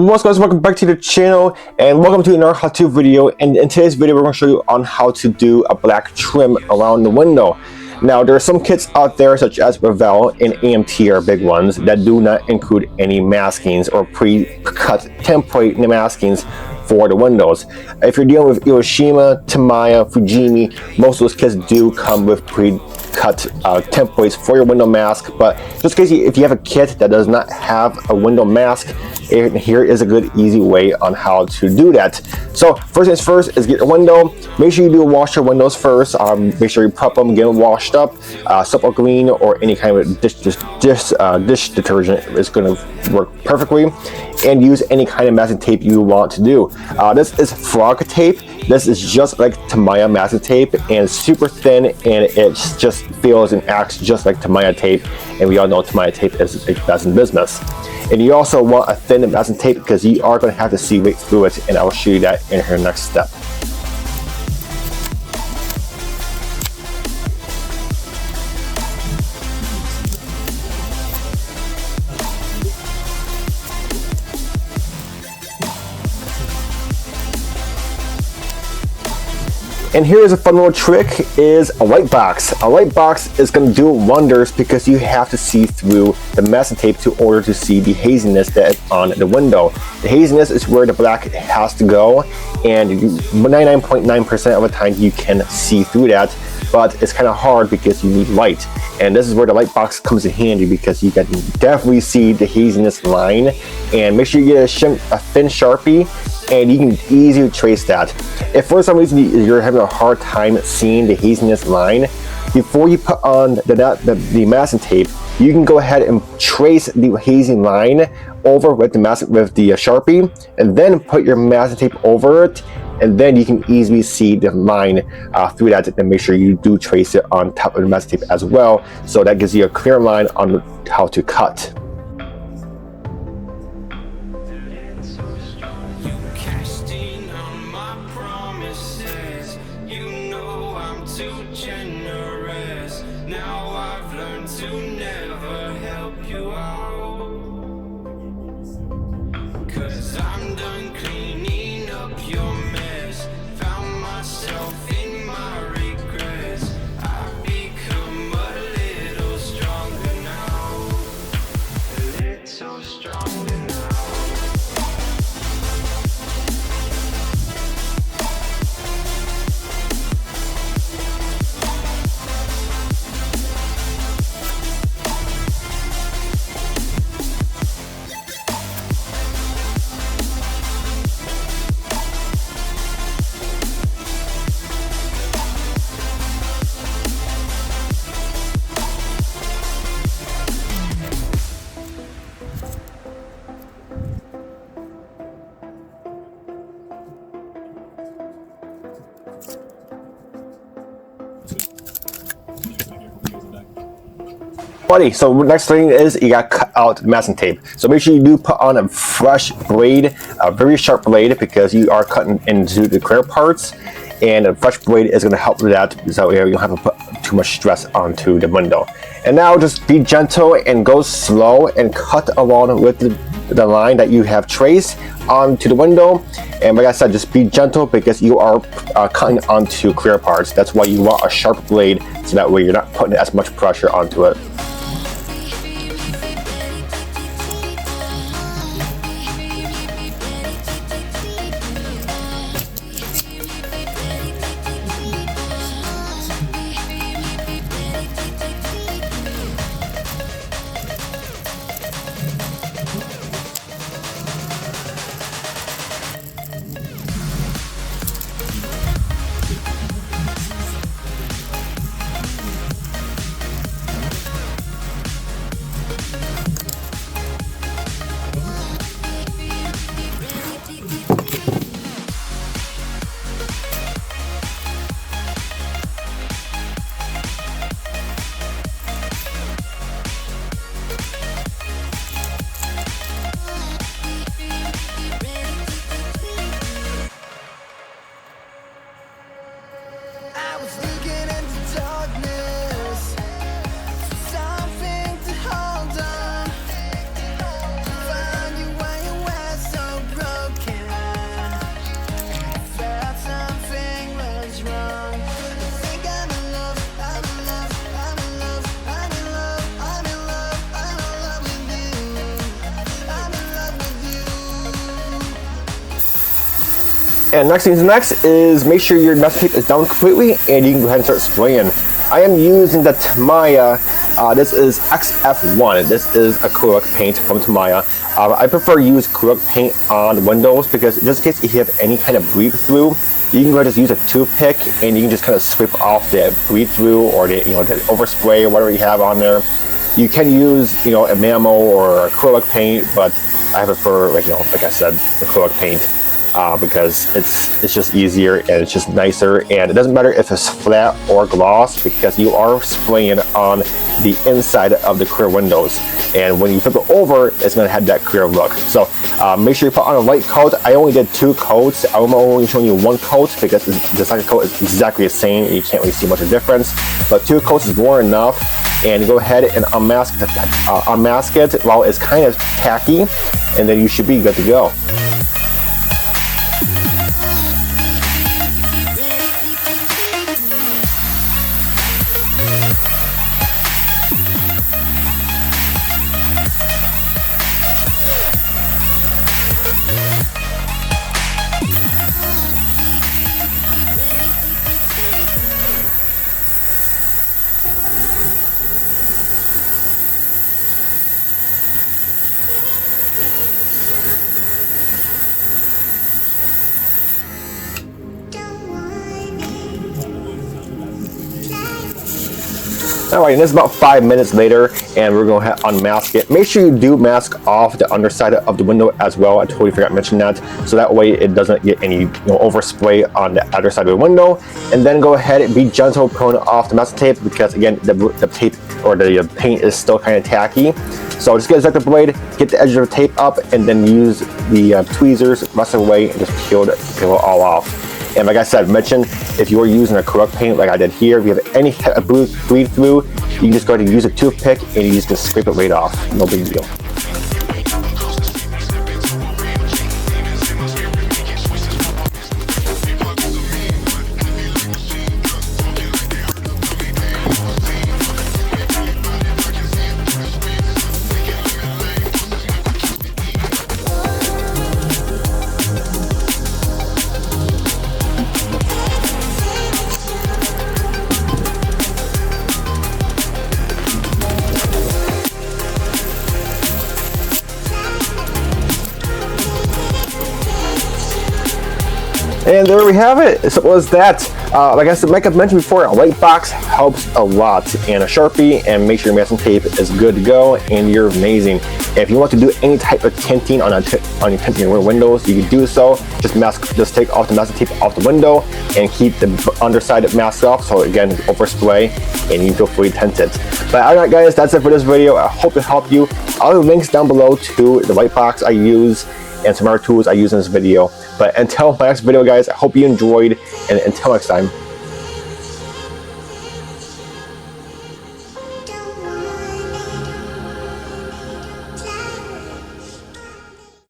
What's up, guys? Welcome back to the channel and welcome to another how-to video. And in today's video we're going to show you on how to do a black trim around the window. Now there are some kits out there such as Revell and AMT are big ones that do not include any maskings or pre-cut template maskings for the windows. If you're dealing with Hiroshima, Tamiya, Fujimi, most of those kits do come with pre-cut templates for your window mask. But just in case if you have a kit that does not have a window mask, here is a good easy way on how to do that. So first things first is get your window. Make sure you do wash your windows first. Make sure you prep them, get them washed up. Soap or clean or any kind of dish detergent is going to work perfectly. And use any kind of masking tape you want to do. This is frog tape. This is just like Tamiya masking tape and super thin, and it just feels and acts just like Tamiya tape. And we all know Tamiya tape is the best in business. And you also want a thin masking tape because you are going to have to see right through it, and I will show you that in her next step. And here is a fun little trick, is a light box. A light box is going to do wonders because you have to see through the masking tape to order to see the haziness that is on the window. The haziness is where the black has to go, and 99.9% of the time you can see through that, but it's kind of hard because you need light. And this is where the light box comes in handy because you can definitely see the haziness line. And make sure you get a thin Sharpie, and you can easily trace that. If for some reason you're having a hard time seeing the haziness line, before you put on the masking tape, you can go ahead and trace the hazing line over with the Sharpie, and then put your masking tape over it, and then you can easily see the line through that. And make sure you do trace it on top of the masking tape as well, so that gives you a clear line on how to cut. So next thing is you got to cut out the masking tape. So make sure you do put on a fresh blade, a very sharp blade, because you are cutting into the clear parts, and a fresh blade is going to help with that, so you don't have to put too much stress onto the window. And now just be gentle and go slow and cut along with the line that you have traced onto the window. And like I said, just be gentle because you are cutting onto clear parts. That's why you want a sharp blade, so that way you're not putting as much pressure onto it. And next things next is make sure your masking tape is down completely, and you can go ahead and start spraying. I am using the Tamiya. This is XF1. This is acrylic paint from Tamiya. I prefer to use acrylic paint on windows because just in case you have any kind of bleed through, you can go ahead and just use a toothpick and you can just kind of scrape off the bleed through or the the overspray or whatever you have on there. You can use enamel or acrylic paint, but I prefer like I said, acrylic paint. Because it's just easier and it's just nicer, and it doesn't matter if it's flat or gloss because you are spraying on the inside of the clear windows, and when you flip it over it's going to have that clear look. So make sure you put on a light coat. I only did 2 coats. I'm only showing you 1 coat because the second coat is exactly the same. You can't really see much of a difference, but 2 coats is more enough. And go ahead and unmask it while it's kind of tacky, and then you should be good to go. Alright, and this is about 5 minutes later, and we're going to unmask it. Make sure you do mask off the underside of the window as well. I totally forgot to mention that. So that way it doesn't get any overspray on the other side of the window. And then go ahead and be gentle pulling off the masking tape because again, the tape or the paint is still kind of tacky. So just get a X-Acto blade, get the edge of the tape up, and then use the tweezers, rest of the way, and just peel it all off. And like I said, mention if you're using acrylic paint like I did here, if you have any type of bleed through, you can just go ahead and use a toothpick and you just can scrape it right off. No big deal. And there we have it. So was that. Like I said, like I mentioned before, a lightbox helps a lot, and a Sharpie, and make sure your masking tape is good to go, and you're amazing. And if you want to do any type of tinting on your tinting windows, you can do so. Just take off the masking tape off the window and keep the underside masked off. So again, overspray, and you can feel free to tint it. But alright guys, that's it for this video. I hope it helped you. I'll have links down below to the lightbox I use and some other tools I use in this video. But until my next video guys, I hope you enjoyed, and until next time,